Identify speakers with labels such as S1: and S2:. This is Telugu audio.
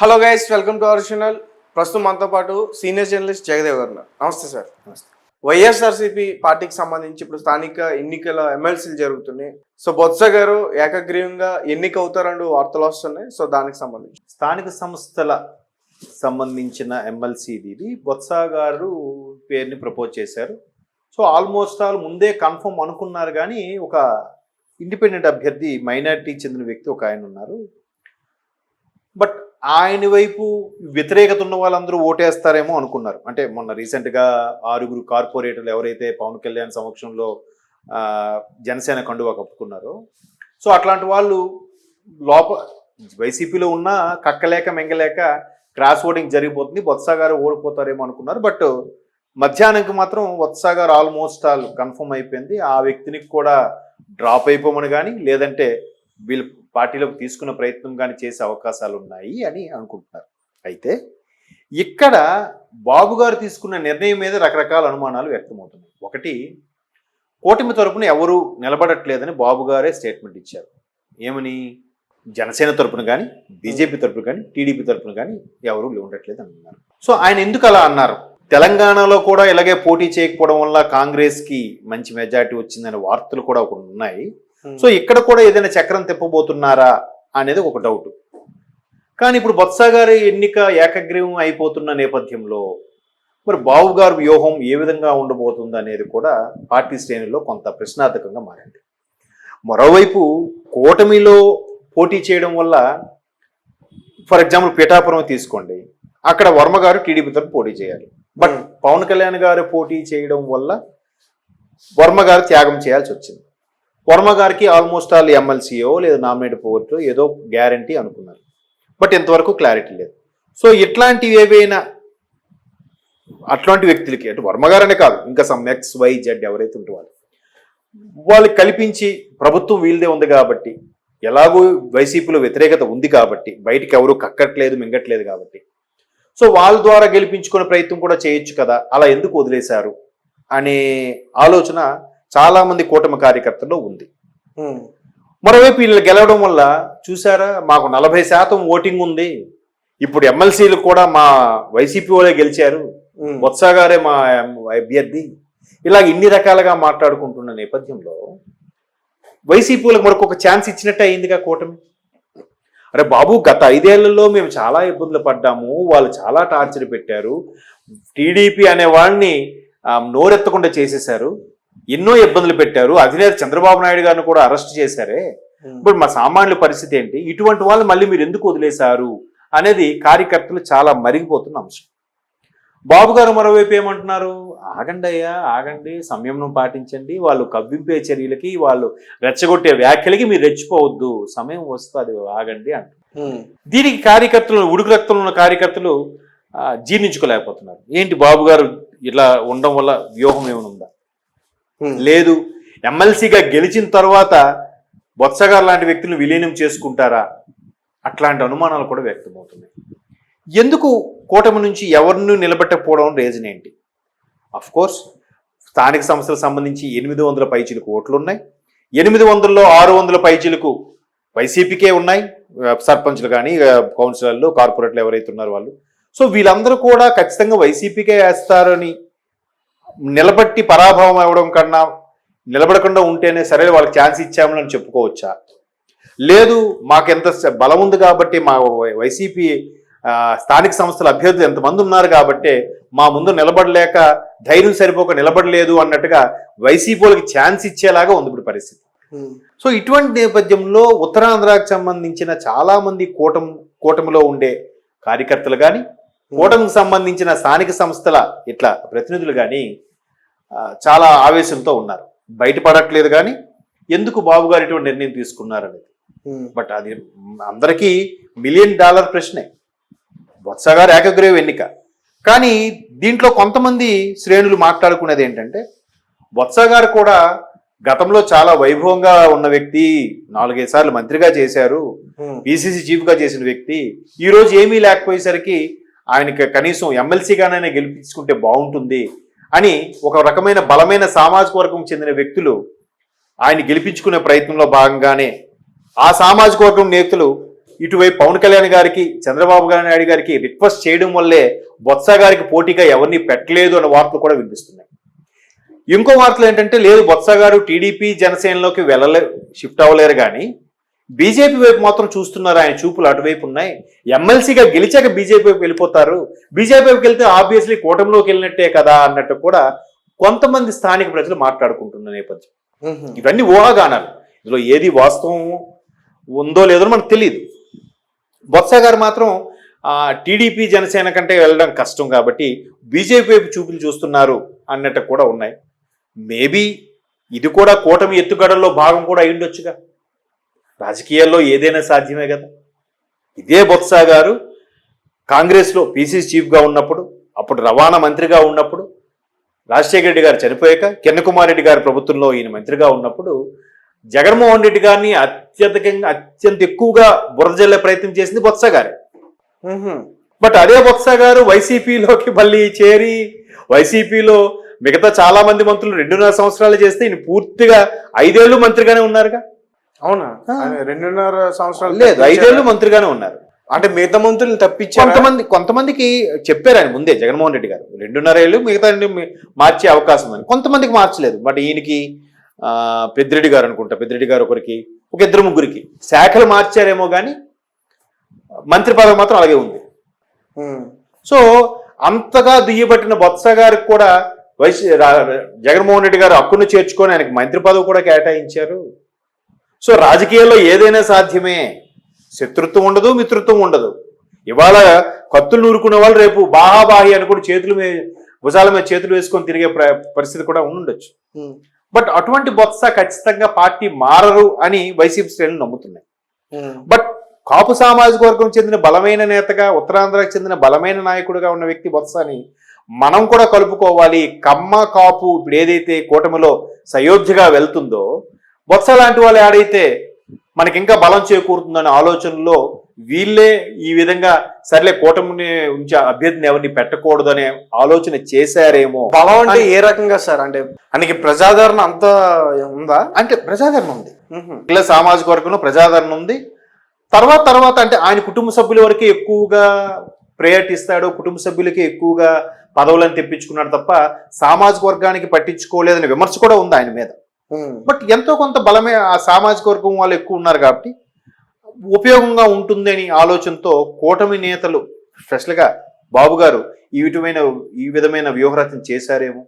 S1: Hello guys, welcome to our channel. ప్రస్తుతం మనతో పాటు సీనియర్ జర్నలిస్ట్ జగదేవ్ గారు ఉన్నారు. నమస్తే సార్.
S2: నమస్తే.
S1: వైఎస్ఆర్సీపీ పార్టీకి సంబంధించి ఇప్పుడు స్థానిక ఎన్నికల ఎమ్మెల్సీలు జరుగుతున్నాయి. సో బొత్స గారు ఏకగ్రీవంగా ఎన్నిక అవుతారంటూ వార్తలు వస్తున్నాయి. సో దానికి సంబంధించి
S2: స్థానిక సంస్థల సంబంధించిన ఎమ్మెల్సీ ఇది బొత్స గారు పేరుని ప్రపోజ్ చేశారు. సో ఆల్మోస్ట్ ఆల్ ముందే కన్ఫర్మ్ అనుకున్నారు, కానీ ఒక ఇండిపెండెంట్ అభ్యర్థి మైనారిటీ చెందిన వ్యక్తి ఒక ఆయన ఉన్నారు. బట్ ఆయన వైపు వ్యతిరేకత ఉన్న వాళ్ళందరూ ఓటేస్తారేమో అనుకున్నారు. అంటే మొన్న రీసెంట్గా 6 కార్పొరేటర్లు ఎవరైతే పవన్ కళ్యాణ్ సమక్షంలో జనసేన కండువా కప్పుకున్నారో, సో అట్లాంటి వాళ్ళు వైసీపీలో ఉన్న కక్కలేక మెంగలేక క్రాస్ ఓటింగ్ జరిగిపోతుంది, బొత్స గారు ఓడిపోతారేమో అనుకున్నారు. బట్ మధ్యాహ్నంకి మాత్రం బొత్స గారు ఆల్మోస్ట్ ఆల్ కన్ఫర్మ్ అయిపోయింది. ఆ వ్యక్తిని కూడా డ్రాప్ అయిపోమని కానీ లేదంటే వీళ్ళు పార్టీలోకి తీసుకున్న ప్రయత్నం కానీ చేసే అవకాశాలు ఉన్నాయి అని అనుకుంటున్నారు. అయితే ఇక్కడ బాబు గారు తీసుకున్న నిర్ణయం మీద రకరకాల అనుమానాలు వ్యక్తమవుతున్నాయి. ఒకటి, కూటమి తరపున ఎవరు నిలబడట్లేదని బాబు గారే స్టేట్మెంట్ ఇచ్చారు. ఏమని? జనసేన తరపున కానీ బీజేపీ తరపున కానీ టీడీపీ తరపున కానీ ఎవరు ఉండట్లేదు అన్నారు. సో ఆయన ఎందుకు అలా అన్నారు? తెలంగాణలో కూడా ఇలాగే పోటీ చేయకపోవడం వల్ల కాంగ్రెస్కి మంచి మెజారిటీ వచ్చిందనే వార్తలు కూడా ఉన్నాయి. సో ఇక్కడ కూడా ఏదైనా చక్రం తిప్పబోతున్నారా అనేది ఒక డౌట్. కానీ ఇప్పుడు బొత్స గారి ఎన్నిక ఏకగ్రీవం అయిపోతున్న నేపథ్యంలో మరి బాబు గారి వ్యూహం ఏ విధంగా ఉండబోతుంది అనేది కూడా పార్టీ శ్రేణుల్లో కొంత ప్రశ్నార్థకంగా మారింది. మరోవైపు కూటమిలో పోటీ చేయడం వల్ల, ఫర్ ఎగ్జాంపుల్ పిఠాపురం తీసుకోండి, అక్కడ వర్మ గారు టీడీపీతో పోటీ చేయాలి. బట్ పవన్ కళ్యాణ్ గారు పోటీ చేయడం వల్ల వర్మ గారు త్యాగం చేయాల్సి వచ్చింది. వర్మ గారికి ఆల్మోస్ట్ ఆల్ ఎమ్మెల్సీయో లేదా నామినేట్ పోర్టు ఏదో గ్యారంటీ అనుకున్నారు. బట్ ఇంతవరకు క్లారిటీ లేదు. సో ఇట్లాంటివి ఏవైనా అట్లాంటి వ్యక్తులకి, అంటే వర్మ గారనే కాదు, ఇంకా సమ్ XYZ ఎవరైతే ఉంటే వాళ్ళకి కల్పించి ప్రభుత్వం వీళ్ళదే ఉంది కాబట్టి, ఎలాగో వైసీపీలో వ్యతిరేకత ఉంది కాబట్టి, బయటికి ఎవరు కక్కట్లేదు మింగట్లేదు కాబట్టి, సో వాళ్ళ ద్వారా గెలిపించుకునే ప్రయత్నం కూడా చేయొచ్చు కదా, అలా ఎందుకు వదిలేశారు అనే ఆలోచన చాలా మంది కూటమి కార్యకర్తల్లో ఉంది. మరోవైపు వీళ్ళు గెలవడం వల్ల చూసారా, మాకు 40% ఓటింగ్ ఉంది, ఇప్పుడు ఎమ్మెల్సీలు కూడా మా వైసీపీ వాళ్ళే గెలిచారు, బొత్స గారే మా అభ్యర్థి, ఇలాగ ఇన్ని రకాలుగా మాట్లాడుకుంటున్న నేపథ్యంలో వైసీపీలకు మరొక ఛాన్స్ ఇచ్చినట్టే అయిందిగా కూటమి. అరే బాబు, గత 5 ఏళ్లలో మేము చాలా ఇబ్బందులు పడ్డాము, వాళ్ళు చాలా టార్చర్ పెట్టారు, టీడీపీ అనే వాళ్ళని నోరెత్తకుండా చేసేశారు, ఎన్నో ఇబ్బందులు పెట్టారు, అధినేత చంద్రబాబు నాయుడు గారిని కూడా అరెస్ట్ చేశారే, ఇప్పుడు మా సామాన్యుల పరిస్థితి ఏంటి, ఇటువంటి వాళ్ళు మళ్ళీ మీరు ఎందుకు వదిలేశారు అనేది కార్యకర్తలు చాలా మరిగిపోతున్న అంశం. బాబు గారు మరోవైపు ఏమంటున్నారు? ఆగండి అయ్యా, ఆగండి, సంయమనం పాటించండి, వాళ్ళు కవ్వింపే చర్యలకి, వాళ్ళు రెచ్చగొట్టే వ్యాఖ్యలకి మీరు రెచ్చిపోవద్దు, సమయం వస్తుంది, ఆగండి అంటారు. దీనికి కార్యకర్తలు, ఉడుకు రక్తంలో ఉన్న కార్యకర్తలు జీర్ణించుకోలేకపోతున్నారు. ఏంటి బాబు గారు ఇలా ఉండడం వల్ల వ్యూహం ఏమైనా ఉందా? లేదు, ఎమ్మెల్సీగా గెలిచిన తర్వాత బొత్స గారు లాంటి వ్యక్తులను విలీనం చేసుకుంటారా? అట్లాంటి అనుమానాలు కూడా వ్యక్తమవుతున్నాయి. ఎందుకు కూటమి నుంచి ఎవరిని నిలబెట్టకపోవడం రీజన్ ఏంటి? అఫ్ కోర్స్ స్థానిక సంస్థలకు సంబంధించి 800 పైచీలకు ఓట్లు ఉన్నాయి. 800లో 600 పైచీలకు వైసీపీకే ఉన్నాయి, సర్పంచ్లు కానీ కౌన్సిలర్లు కార్పొరేట్లు ఎవరైతే ఉన్నారో వాళ్ళు. సో వీళ్ళందరూ కూడా ఖచ్చితంగా వైసీపీకే వేస్తారని నిలబట్టి పరాభవం అవ్వడం కన్నా నిలబడకుండా ఉంటేనే సరే వాళ్ళకి ఛాన్స్ ఇచ్చామని చెప్పుకోవచ్చా? లేదు, మాకెంత బలం ఉంది కాబట్టి, మా వైసీపీ స్థానిక సంస్థల అభ్యర్థులు ఎంతమంది ఉన్నారు కాబట్టి మా ముందు నిలబడలేక ధైర్యం సరిపోక నిలబడలేదు అన్నట్టుగా వైసీపీ వాళ్ళకి ఛాన్స్ ఇచ్చేలాగా ఉంది ఇప్పుడు పరిస్థితి. సో ఇటువంటి నేపథ్యంలో ఉత్తరాంధ్రకు సంబంధించిన చాలా మంది కూటమిలో ఉండే కార్యకర్తలు కానీ, కూటమికి సంబంధించిన స్థానిక సంస్థల ఇట్లా ప్రతినిధులు కానీ చాలా ఆవేశంతో ఉన్నారు. బయటపడట్లేదు కానీ ఎందుకు బాబు గారు ఇటువంటి నిర్ణయం తీసుకున్నారనేది. బట్ అది అందరికీ $1 మిలియన్ ప్రశ్నే. బొత్స గారు ఏకగ్రీవ ఎన్నిక, కానీ దీంట్లో కొంతమంది శ్రేణులు మాట్లాడుకునేది ఏంటంటే, బొత్స గారు కూడా గతంలో చాలా వైభవంగా ఉన్న వ్యక్తి, 4-5 సార్లు మంత్రిగా చేశారు, పిసిసి చీఫ్గా చేసిన వ్యక్తి, ఈరోజు ఏమీ లేకపోయేసరికి ఆయనకి కనీసం ఎమ్మెల్సీగానైనా గెలిపించుకుంటే బాగుంటుంది అని ఒక రకమైన బలమైన సామాజిక వర్గం చెందిన వ్యక్తులు ఆయన గెలిపించుకునే ప్రయత్నంలో భాగంగానే ఆ సామాజిక వర్గం నేతలు ఇటువైపు పవన్ కళ్యాణ్ గారికి చంద్రబాబు నాయుడు గారికి రిక్వెస్ట్ చేయడం వల్లే బొత్స గారికి పోటీగా ఎవరిని పెట్టలేదు అన్న వార్తలు కూడా వినిపిస్తున్నాయి. ఇంకో వార్తలు ఏంటంటే లేదు బొత్స గారు టీడీపీ జనసేనలోకి షిఫ్ట్ అవ్వలేరు కానీ బీజేపీ వైపు మాత్రం చూస్తున్నారు, ఆయన చూపులు అటువైపు ఉన్నాయి. ఎమ్మెల్సీగా గెలిచాక బీజేపీ వైపు వెళ్ళిపోతారు, బీజేపీ వైపు వెళ్తే ఆబ్వియస్లీ కూటమిలోకి వెళ్ళినట్టే కదా అన్నట్టు కూడా కొంతమంది స్థానిక ప్రజలు మాట్లాడుకుంటున్న నేపథ్యం. ఇవన్నీ ఊహాగానాలు, ఇందులో ఏది వాస్తవం ఉందో లేదో మనకు తెలియదు. బొత్స గారు మాత్రం టీడీపీ జనసేన కంటే వెళ్ళడం కష్టం కాబట్టి బీజేపీ వైపు చూపులు చూస్తున్నారు అన్నట్టు కూడా ఉన్నాయి. మేబీ ఇది కూడా కూటమి ఎత్తుగడల్లో భాగం కూడా అయ్యుండొచ్చుగా. రాజకీయాల్లో ఏదైనా సాధ్యమే కదా. ఇదే బొత్స గారు కాంగ్రెస్లో పీసీసీ చీఫ్గా ఉన్నప్పుడు, అప్పుడు రవాణా మంత్రిగా ఉన్నప్పుడు, రాజశేఖర రెడ్డి గారు చనిపోయాక కిరణ్ కుమార్ రెడ్డి గారి ప్రభుత్వంలో ఈయన మంత్రిగా ఉన్నప్పుడు జగన్మోహన్ రెడ్డి గారిని అత్యంత ఎక్కువగా బురదజల్లే ప్రయత్నం చేసింది బొత్స గారే. బట్ అదే బొత్స గారు వైసీపీలోకి మళ్ళీ చేరి వైసీపీలో మిగతా చాలా మంది మంత్రులు 2.5 సంవత్సరాలు చేస్తే ఈయన పూర్తిగా 5 ఏళ్ళు మంత్రిగానే ఉన్నారుగా.
S1: అవునా? 2.5 సంవత్సరాలు
S2: లేదు, 5 ఏళ్ళు మంత్రిగానే ఉన్నారు.
S1: అంటే మిగతా మంత్రులు తప్పించారు.
S2: కొంతమందికి చెప్పారు ఆయన ముందే జగన్మోహన్ రెడ్డి గారు 2.5 ఏళ్ళు మిగతా మార్చే అవకాశం అని. కొంతమందికి మార్చలేదు. బట్ ఈయనకి పెద్దిరెడ్డి గారు అనుకుంటా, పెద్దిరెడ్డి గారు ఒకరికి, ఒక 2-3 శాఖలు మార్చారేమో కానీ మంత్రి పదవి మాత్రం అలాగే ఉంది. సో అంతగా దుయ్యబట్టిన బొత్స గారికి కూడా జగన్మోహన్ రెడ్డి గారు హక్కును చేర్చుకొని ఆయనకి మంత్రి పదవి కూడా కేటాయించారు. సో రాజకీయాల్లో ఏదైనా సాధ్యమే. శత్రుత్వం ఉండదు, మిత్రుత్వం ఉండదు. ఇవాళ కత్తులు నూరుకునే వాళ్ళు రేపు బాహాబాహి అని కూడా భుజాల మీద చేతులు వేసుకొని తిరిగే పరిస్థితి కూడా ఉండొచ్చు. బట్ అటువంటి బొత్స ఖచ్చితంగా పార్టీ మారరు అని వైసీపీ శ్రేణులు నమ్ముతున్నాయి. బట్ కాపు సామాజిక వర్గం చెందిన బలమైన నేతగా, ఉత్తరాంధ్రకు చెందిన బలమైన నాయకుడిగా ఉన్న వ్యక్తి బొత్సని మనం కూడా కలుపుకోవాలి. కమ్మ కాపు ఇప్పుడు ఏదైతే కూటమిలో సయోధ్యగా వెళ్తుందో బొత్స లాంటి వాళ్ళు ఆడైతే మనకి ఇంకా బలం చేకూరుతుందనే ఆలోచనలో వీళ్ళే ఈ విధంగా సర్లే కూటమిని ఉంచి అభ్యర్థిని ఎవరిని పెట్టకూడదు అనే ఆలోచన చేశారేమో.
S1: బలం అంటే ఏ రకంగా సార్? అంటే ఆయనకి ప్రజాదరణ అంత ఉందా?
S2: అంటే ప్రజాదరణ ఉంది, ఇలా సామాజిక వర్గంలో ప్రజాదరణ ఉంది. తర్వాత అంటే ఆయన కుటుంబ సభ్యుల వరకే ఎక్కువగా ప్రయారిటీ ఇస్తాడు, కుటుంబ సభ్యులకి ఎక్కువగా పదవులను తెప్పించుకున్నాడు తప్ప సామాజిక వర్గానికి పట్టించుకోలేదనే విమర్శ కూడా ఉంది ఆయన మీద. బట్ ఎంతో కొంత బలమే ఆ సామాజిక వర్గం వాళ్ళు ఎక్కువ ఉన్నారు కాబట్టి ఉపయోగంగా ఉంటుంది అని ఆలోచనతో కూటమి నేతలు స్పెషల్గా బాబు గారు ఈ విధమైన వ్యూహరచన చేశారేమో.